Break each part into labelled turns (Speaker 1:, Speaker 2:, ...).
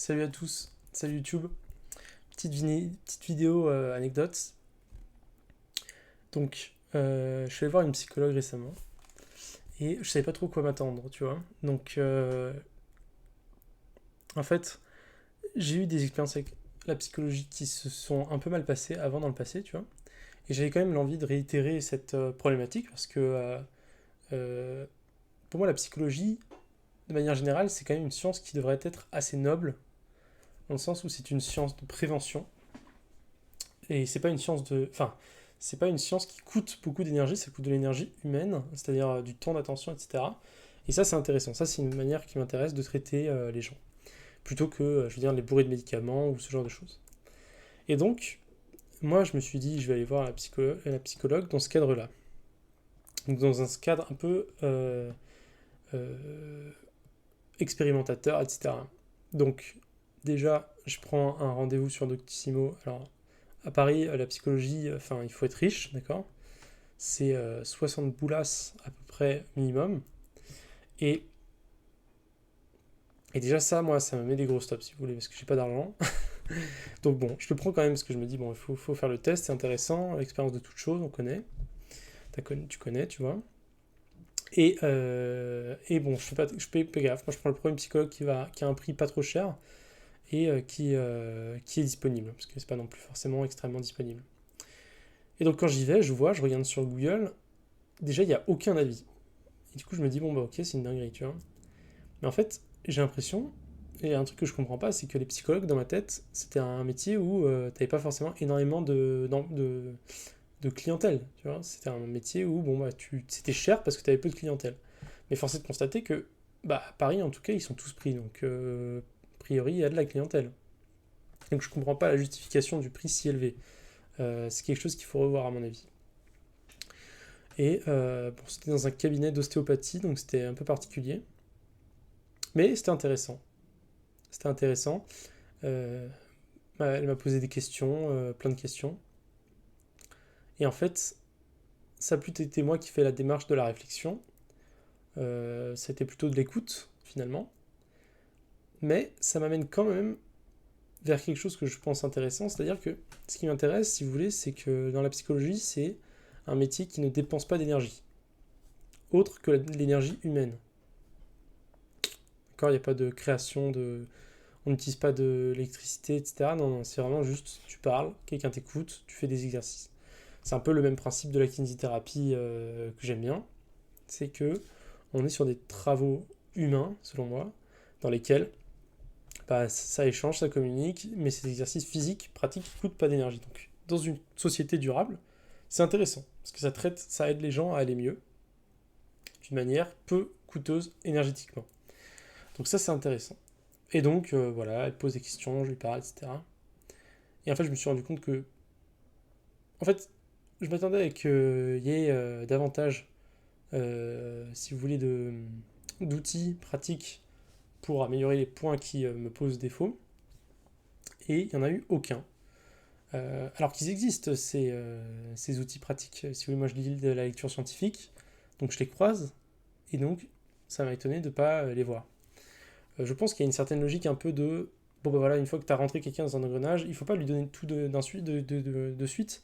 Speaker 1: Salut à tous, salut YouTube. Petite vidéo anecdote. Donc, je suis allé voir une psychologue récemment et je savais pas trop quoi m'attendre, tu vois. Donc, en fait, j'ai eu des expériences avec la psychologie qui se sont un peu mal passées avant dans le passé, tu vois. Et j'avais quand même l'envie de réitérer cette problématique parce que euh, pour moi, la psychologie, de manière générale, c'est quand même une science qui devrait être assez noble, dans le sens où c'est une science de prévention. Et c'est pas une science de. Enfin, c'est pas une science qui coûte beaucoup d'énergie, ça coûte de l'énergie humaine, c'est-à-dire du temps d'attention, etc. Et ça, c'est intéressant. Ça, c'est une manière qui m'intéresse de traiter les gens. Plutôt que, je veux dire, les bourrés de médicaments ou ce genre de choses. Et donc, moi, je me suis dit, je vais aller voir la psychologue dans ce cadre-là. Donc, dans un cadre un peu euh, expérimentateur, etc. Donc, déjà, je prends un rendez-vous sur Doctissimo. Alors, à Paris, la psychologie, enfin, il faut être riche, d'accord. C'est 60 boulasses à peu près minimum. Et, et déjà ça, moi, ça me met des gros stops, si vous voulez, parce que j'ai pas d'argent. Donc bon, je le prends quand même, parce que je me dis, bon, il faut faire le test, c'est intéressant, l'expérience de toute chose, on connaît. Tu connais, tu vois. Et bon, je fais pas gaffe. Moi, je prends le premier psychologue qui a un prix pas trop cher et qui est disponible, parce que c'est pas non plus forcément extrêmement disponible. Et donc quand j'y vais, je regarde sur Google, déjà, il n'y a aucun avis. Et du coup, je me dis, bon, bah ok, c'est une dinguerie, tu vois. Mais en fait, j'ai l'impression, et un truc que je comprends pas, c'est que les psychologues, dans ma tête, c'était un métier où t'avais pas forcément énormément de clientèle, tu vois. C'était un métier où, bon, bah, c'était cher parce que t'avais peu de clientèle. Mais force est de constater que, bah, à Paris, en tout cas, ils sont tous pris, donc, a priori, il y a de la clientèle. Donc je comprends pas la justification du prix si élevé. C'est quelque chose qu'il faut revoir, à mon avis. Et bon, c'était dans un cabinet d'ostéopathie, donc c'était un peu particulier. Mais c'était intéressant. C'était intéressant. Euh, Elle m'a posé des questions, plein de questions. Et en fait, ça a plutôt été moi qui fais la démarche de la réflexion. C'était plutôt de l'écoute, finalement. Mais ça m'amène quand même vers quelque chose que je pense intéressant. C'est-à-dire que ce qui m'intéresse, si vous voulez, c'est que dans la psychologie, c'est un métier qui ne dépense pas d'énergie. Autre que l'énergie humaine. D'accord. Il n'y a pas de création de. On n'utilise pas de l'électricité, etc. Non, non, c'est vraiment juste tu parles, quelqu'un t'écoute, tu fais des exercices. C'est un peu le même principe de la kinésithérapie que j'aime bien. C'est que on est sur des travaux humains, selon moi, dans lesquels bah, ça échange, ça communique, mais ces exercices physiques, pratiques, ne coûtent pas d'énergie. Donc, dans une société durable, c'est intéressant, parce que ça aide les gens à aller mieux, d'une manière peu coûteuse énergétiquement. Donc ça, c'est intéressant. Et donc, voilà, elle pose des questions, je lui parle, etc. Et en fait, je me suis rendu compte que, en fait, je m'attendais à qu'il y ait davantage, si vous voulez, d'outils pratiques pour améliorer les points qui me posent défaut. Et il n'y en a eu aucun. Alors qu'ils existent, ces outils pratiques. Si vous voulez, moi je lis de la lecture scientifique, donc je les croise, et donc ça m'a étonné de ne pas les voir. Je pense qu'il y a une certaine logique un peu de bon ben voilà, une fois que tu as rentré quelqu'un dans un engrenage, il ne faut pas lui donner tout de suite.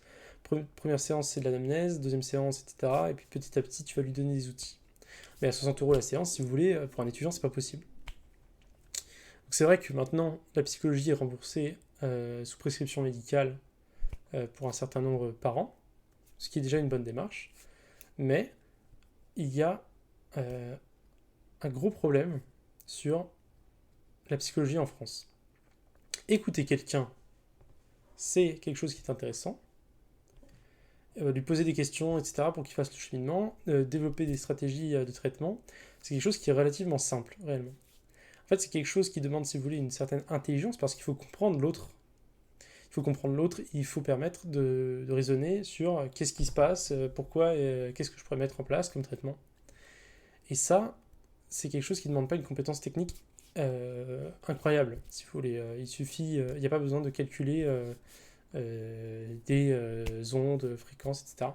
Speaker 1: Première séance, c'est de l'anamnèse, deuxième séance, etc. Et puis petit à petit, tu vas lui donner des outils. Mais à 60 € la séance, si vous voulez, pour un étudiant, c'est pas possible. Donc c'est vrai que maintenant, la psychologie est remboursée sous prescription médicale pour un certain nombre par an, ce qui est déjà une bonne démarche. Mais il y a euh, un gros problème sur la psychologie en France. Écouter quelqu'un, c'est quelque chose qui est intéressant. Lui poser des questions, etc., pour qu'il fasse le cheminement, développer des stratégies de traitement, c'est quelque chose qui est relativement simple, réellement. En fait, c'est quelque chose qui demande, si vous voulez, une certaine intelligence, parce qu'il faut comprendre l'autre. Il faut comprendre l'autre, il faut permettre de raisonner sur qu'est-ce qui se passe, pourquoi, qu'est-ce que je pourrais mettre en place comme traitement. Et ça, c'est quelque chose qui ne demande pas une compétence technique incroyable, si vous voulez. Il suffit, il n'y a pas besoin de calculer des ondes, fréquences, etc.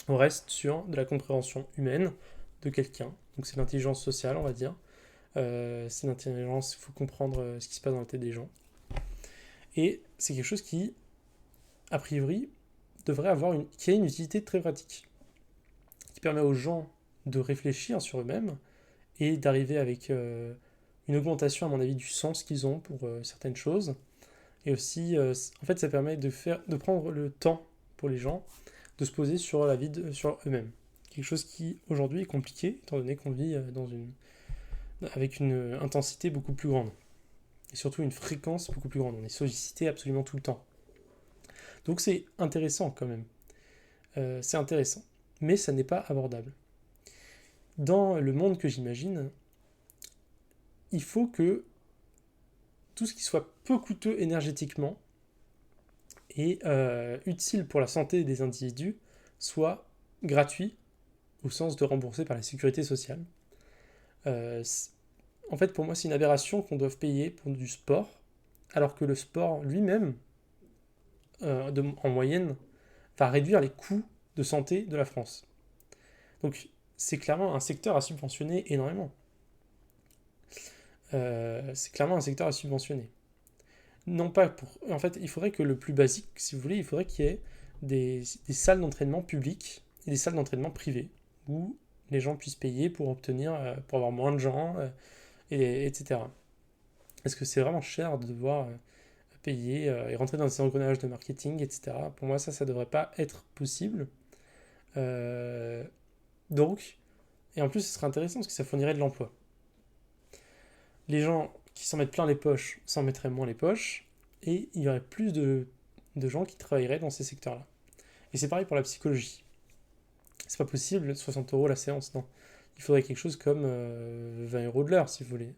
Speaker 1: On reste sur de la compréhension humaine de quelqu'un, donc c'est l'intelligence sociale, on va dire, C'est l'intelligence, il faut comprendre ce qui se passe dans la tête des gens. Et c'est quelque chose qui, a priori, qui a une utilité très pratique, qui permet aux gens de réfléchir sur eux-mêmes et d'arriver avec une augmentation, à mon avis, du sens qu'ils ont pour certaines choses. Et aussi, en fait, ça permet de prendre le temps pour les gens de se poser sur sur eux-mêmes. Quelque chose qui, aujourd'hui, est compliqué, étant donné qu'on vit avec une intensité beaucoup plus grande. Et surtout une fréquence beaucoup plus grande. On est sollicité absolument tout le temps. Donc c'est intéressant quand même. C'est intéressant. Mais ça n'est pas abordable. Dans le monde que j'imagine, il faut que tout ce qui soit peu coûteux énergétiquement et utile pour la santé des individus soit gratuit au sens de remboursé par la sécurité sociale. En fait, pour moi, c'est une aberration qu'on doive payer pour du sport, alors que le sport lui-même, en moyenne, va réduire les coûts de santé de la France. Donc, c'est clairement un secteur à subventionner énormément. C'est clairement un secteur à subventionner. Non pas pour... En fait, il faudrait que le plus basique, si vous voulez, il faudrait qu'il y ait des salles d'entraînement publiques et des salles d'entraînement privées, où les gens puissent payer pour pour avoir moins de gens, etc. Est-ce que c'est vraiment cher de devoir payer et rentrer dans ces engrenages de marketing, etc. Pour moi, ça ne devrait pas être possible. Donc, et en plus, ce serait intéressant parce que ça fournirait de l'emploi. Les gens qui s'en mettent plein les poches s'en mettraient moins les poches, et il y aurait plus de gens qui travailleraient dans ces secteurs-là. Et c'est pareil pour la psychologie. C'est pas possible, 60 € la séance, non. Il faudrait quelque chose comme 20 € de l'heure, si vous voulez.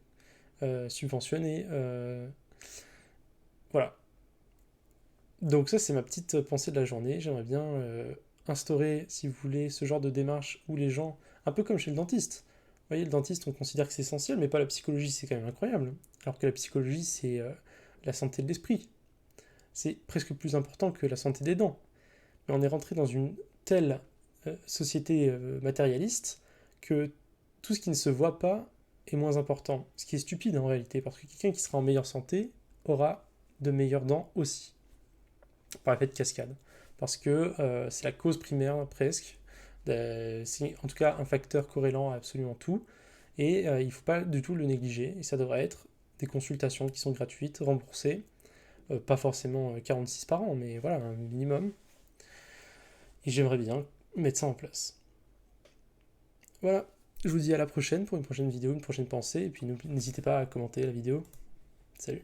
Speaker 1: Subventionné. Voilà. Donc ça, c'est ma petite pensée de la journée. J'aimerais bien instaurer, si vous voulez, ce genre de démarche où les gens, un peu comme chez le dentiste. Vous voyez, le dentiste, on considère que c'est essentiel, mais pas la psychologie, c'est quand même incroyable. Alors que la psychologie, c'est la santé de l'esprit. C'est presque plus important que la santé des dents. Mais on est rentré dans une telle société matérialiste que tout ce qui ne se voit pas est moins important. Ce qui est stupide en réalité, parce que quelqu'un qui sera en meilleure santé aura de meilleures dents aussi, par effet de cascade. Parce que c'est la cause primaire presque, c'est en tout cas un facteur corrélant à absolument tout, et il ne faut pas du tout le négliger, et ça devrait être des consultations qui sont gratuites, remboursées, pas forcément 46 par an, mais voilà, un minimum. Et j'aimerais bien mettre ça en place. Voilà, je vous dis à la prochaine pour une prochaine vidéo, une prochaine pensée, et puis n'hésitez pas à commenter la vidéo. Salut.